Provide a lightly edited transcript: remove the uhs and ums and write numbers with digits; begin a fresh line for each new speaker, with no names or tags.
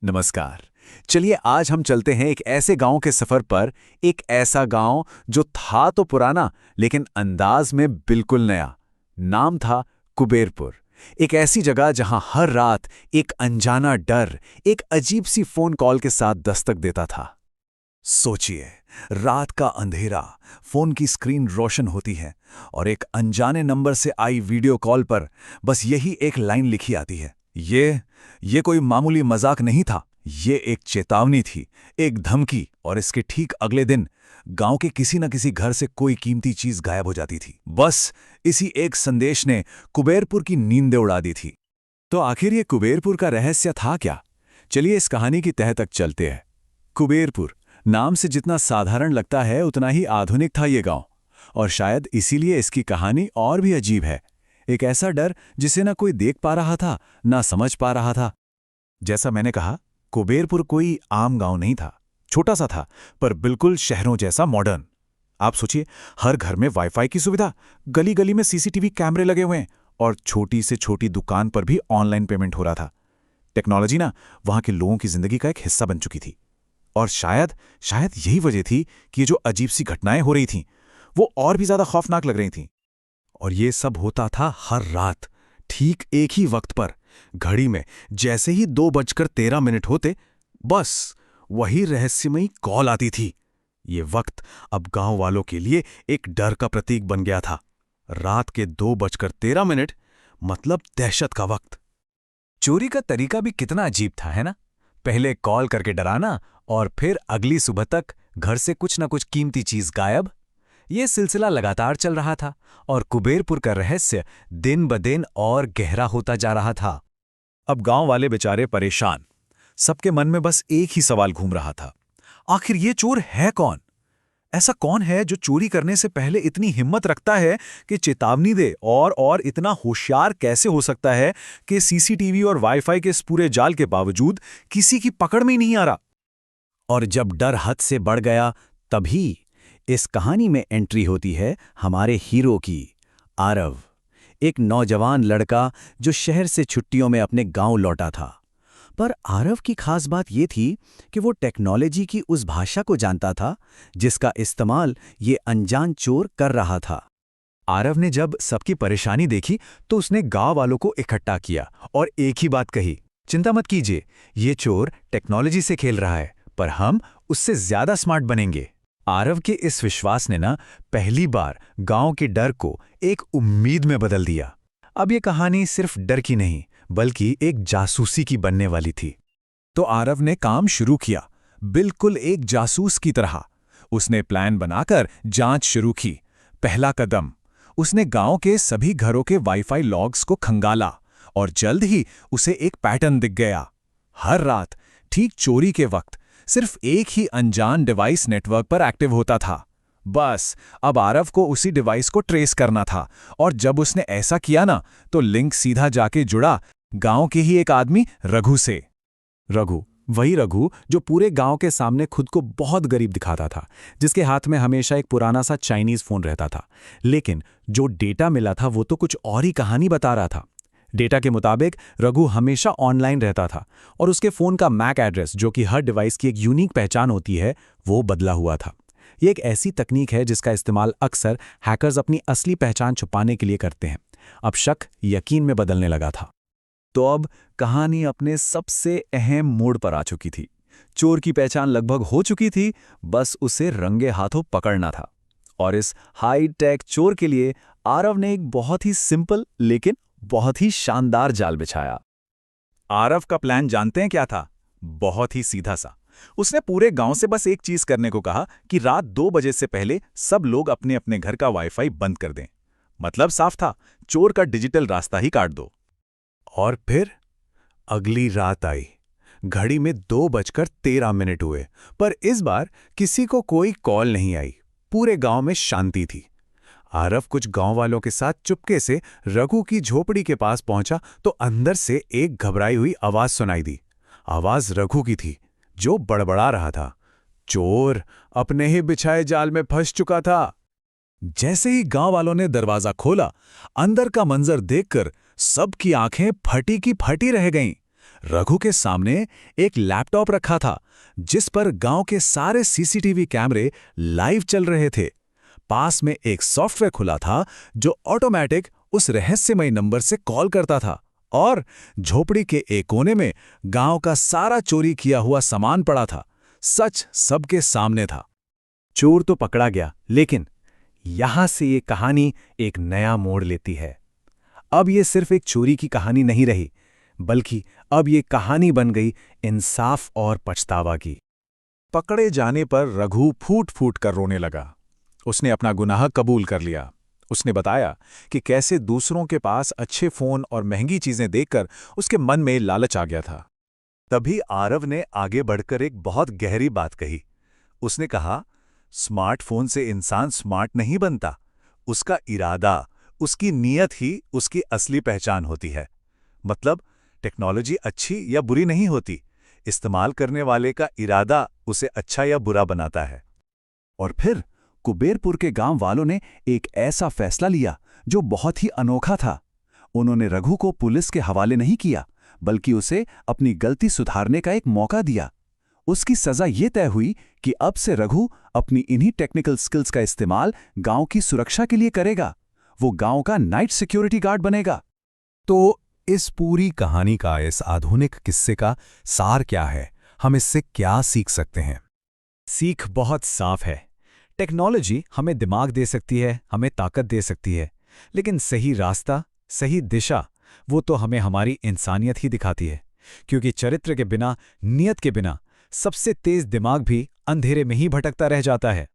नमस्कार। चलिए आज हम चलते हैं एक ऐसे गांव के सफर पर। एक ऐसा गांव जो था तो पुराना लेकिन अंदाज में बिल्कुल नया। नाम था कुबेरपुर। एक ऐसी जगह जहां हर रात एक अनजाना डर एक अजीब सी फोन कॉल के साथ दस्तक देता था। सोचिए, रात का अंधेरा, फोन की स्क्रीन रोशन होती है और एक अनजाने नंबर से आई वीडियो कॉल पर बस यही एक लाइन लिखी आती है। ये कोई मामूली मजाक नहीं था। ये एक चेतावनी थी, एक धमकी। और इसके ठीक अगले दिन गांव के किसी न किसी घर से कोई कीमती चीज गायब हो जाती थी। बस इसी एक संदेश ने कुबेरपुर की नींदें उड़ा दी थी। तो आखिर ये कुबेरपुर का रहस्य था क्या? चलिए इस कहानी की तह तक चलते हैं। कुबेरपुर नाम से जितना साधारण लगता है उतना ही आधुनिक था ये गांव। और शायद इसीलिए इसकी कहानी और भी अजीब है। एक ऐसा डर जिसे ना कोई देख पा रहा था ना समझ पा रहा था। जैसा मैंने कहा, कुबेरपुर कोई आम गांव नहीं था। छोटा सा था पर बिल्कुल शहरों जैसा मॉडर्न। आप सोचिए, हर घर में वाईफाई की सुविधा, गली गली में सीसीटीवी कैमरे लगे हुए हैं और छोटी से छोटी दुकान पर भी ऑनलाइन पेमेंट हो रहा था। टेक्नोलॉजी ना वहां के लोगों की जिंदगी का एक हिस्सा बन चुकी थी। और शायद शायद यही वजह थी कि ये जो अजीब सी घटनाएं हो रही थीं वो और भी ज्यादा खौफनाक लग रही थीं। और ये सब होता था हर रात, ठीक एक ही वक्त पर। घड़ी में जैसे ही 2:13 होते, बस वही रहस्यमयी कॉल आती थी। ये वक्त अब गांव वालों के लिए एक डर का प्रतीक बन गया था। रात के 2:13 मतलब दहशत का वक्त। चोरी का तरीका भी कितना अजीब था, है ना? पहले कॉल करके डराना और फिर अगली सुबह तक घर से कुछ ना कुछ कीमती चीज गायब। ये सिलसिला लगातार चल रहा था और कुबेरपुर का रहस्य दिन ब दिन और गहरा होता जा रहा था। अब गांव वाले बेचारे परेशान। सबके मन में बस एक ही सवाल घूम रहा था, आखिर ये चोर है कौन? ऐसा कौन है जो चोरी करने से पहले इतनी हिम्मत रखता है कि चेतावनी दे, और इतना होशियार कैसे हो सकता है कि सीसीटीवी और वाईफाई के इस पूरे जाल के बावजूद किसी की पकड़ में ही नहीं आ रहा? और जब डर हद से बढ़ गया, तभी इस कहानी में एंट्री होती है हमारे हीरो की, आरव। एक नौजवान लड़का जो शहर से छुट्टियों में अपने गांव लौटा था। पर आरव की खास बात यह थी कि वो टेक्नोलॉजी की उस भाषा को जानता था जिसका इस्तेमाल ये अनजान चोर कर रहा था। आरव ने जब सबकी परेशानी देखी तो उसने गांव वालों को इकट्ठा किया और एक ही बात कही, चिंता मत कीजिए, ये चोर टेक्नोलॉजी से खेल रहा है, पर हम उससे ज्यादा स्मार्ट बनेंगे। आरव के इस विश्वास ने ना पहली बार गांव के डर को एक उम्मीद में बदल दिया। अब ये कहानी सिर्फ डर की नहीं बल्कि एक जासूसी की बनने वाली थी। तो आरव ने काम शुरू किया, बिल्कुल एक जासूस की तरह। उसने प्लान बनाकर जांच शुरू की। पहला कदम, उसने गांव के सभी घरों के वाईफाई लॉग्स को खंगाला और जल्द ही उसे एक पैटर्न दिख गया। हर रात ठीक चोरी के वक्त सिर्फ एक ही अनजान डिवाइस नेटवर्क पर एक्टिव होता था। बस अब आरव को उसी डिवाइस को ट्रेस करना था और जब उसने ऐसा किया ना, तो लिंक सीधा जाके जुड़ा गांव के ही एक आदमी रघु से। रघु, वही रघु जो पूरे गांव के सामने खुद को बहुत गरीब दिखाता था, जिसके हाथ में हमेशा एक पुराना सा चाइनीज फोन रहता था। लेकिन जो डेटा मिला था वो तो कुछ और ही कहानी बता रहा था। डेटा के मुताबिक रघु हमेशा ऑनलाइन रहता था और उसके फोन का मैक एड्रेस, जो कि हर डिवाइस की एक यूनिक पहचान होती है, वो बदला हुआ था। ये एक ऐसी तकनीक है जिसका इस्तेमाल अक्सर हैकर्स अपनी असली पहचान छुपाने के लिए करते हैं। अब शक यकीन में बदलने लगा था। तो अब कहानी अपने सबसे अहम मोड़ पर आ चुकी थी। चोर की पहचान लगभग हो चुकी थी, बस उसे रंगे हाथों पकड़ना था। और इस हाई टेक चोर के लिए आरव ने एक बहुत ही सिंपल लेकिन बहुत ही शानदार जाल बिछाया। आरव का प्लान जानते हैं क्या था? बहुत ही सीधा सा। उसने पूरे गांव से बस एक चीज करने को कहा कि रात 2 बजे से पहले सब लोग अपने अपने घर का वाईफाई बंद कर दें। मतलब साफ था, चोर का डिजिटल रास्ता ही काट दो। और फिर अगली रात आई। घड़ी में 2:13 हुए, पर इस बार किसी को कोई कॉल नहीं आई। पूरे गांव में शांति थी। आरव कुछ गांव वालों के साथ चुपके से रघु की झोपड़ी के पास पहुंचा तो अंदर से एक घबराई हुई आवाज सुनाई दी। आवाज रघु की थी, जो बड़बड़ा रहा था, चोर अपने ही बिछाए जाल में फंस चुका था। जैसे ही गांव वालों ने दरवाजा खोला, अंदर का मंजर देखकर सबकी आंखें फटी की फटी रह गईं। रघु के सामने एक लैपटॉप रखा था जिस पर गांव के सारे सीसीटीवी कैमरे लाइव चल रहे थे। पास में एक सॉफ्टवेयर खुला था जो ऑटोमेटिक उस रहस्यमय नंबर से कॉल करता था और झोपड़ी के एक कोने में गांव का सारा चोरी किया हुआ सामान पड़ा था। सच सबके सामने था। चोर तो पकड़ा गया, लेकिन यहां से ये कहानी एक नया मोड़ लेती है। अब ये सिर्फ एक चोरी की कहानी नहीं रही, बल्कि अब ये कहानी बन गई इंसाफ और पछतावा की। पकड़े जाने पर रघु फूट फूट कर रोने लगा। उसने अपना गुनाह कबूल कर लिया। उसने बताया कि कैसे दूसरों के पास अच्छे फोन और महंगी चीजें देखकर उसके मन में लालच आ गया था। तभी आरव ने आगे बढ़कर एक बहुत गहरी बात कही। उसने कहा, स्मार्टफोन से इंसान स्मार्ट नहीं बनता, उसका इरादा, उसकी नीयत ही उसकी असली पहचान होती है। मतलब टेक्नोलॉजी अच्छी या बुरी नहीं होती, इस्तेमाल करने वाले का इरादा उसे अच्छा या बुरा बनाता है। और फिर कुबेरपुर के गांव वालों ने एक ऐसा फैसला लिया जो बहुत ही अनोखा था। उन्होंने रघु को पुलिस के हवाले नहीं किया, बल्कि उसे अपनी गलती सुधारने का एक मौका दिया। उसकी सजा ये तय हुई कि अब से रघु अपनी इन्हीं टेक्निकल स्किल्स का इस्तेमाल गांव की सुरक्षा के लिए करेगा। वो गांव का नाइट सिक्योरिटी गार्ड बनेगा। तो इस पूरी कहानी का, इस आधुनिक किस्से का सार क्या है? हम इससे क्या सीख सकते हैं? सीख बहुत साफ है। टेक्नोलॉजी हमें दिमाग दे सकती है, हमें ताकत दे सकती है, लेकिन सही रास्ता, सही दिशा, वो तो हमें हमारी इंसानियत ही दिखाती है। क्योंकि चरित्र के बिना, नियत के बिना सबसे तेज दिमाग भी अंधेरे में ही भटकता रह जाता है।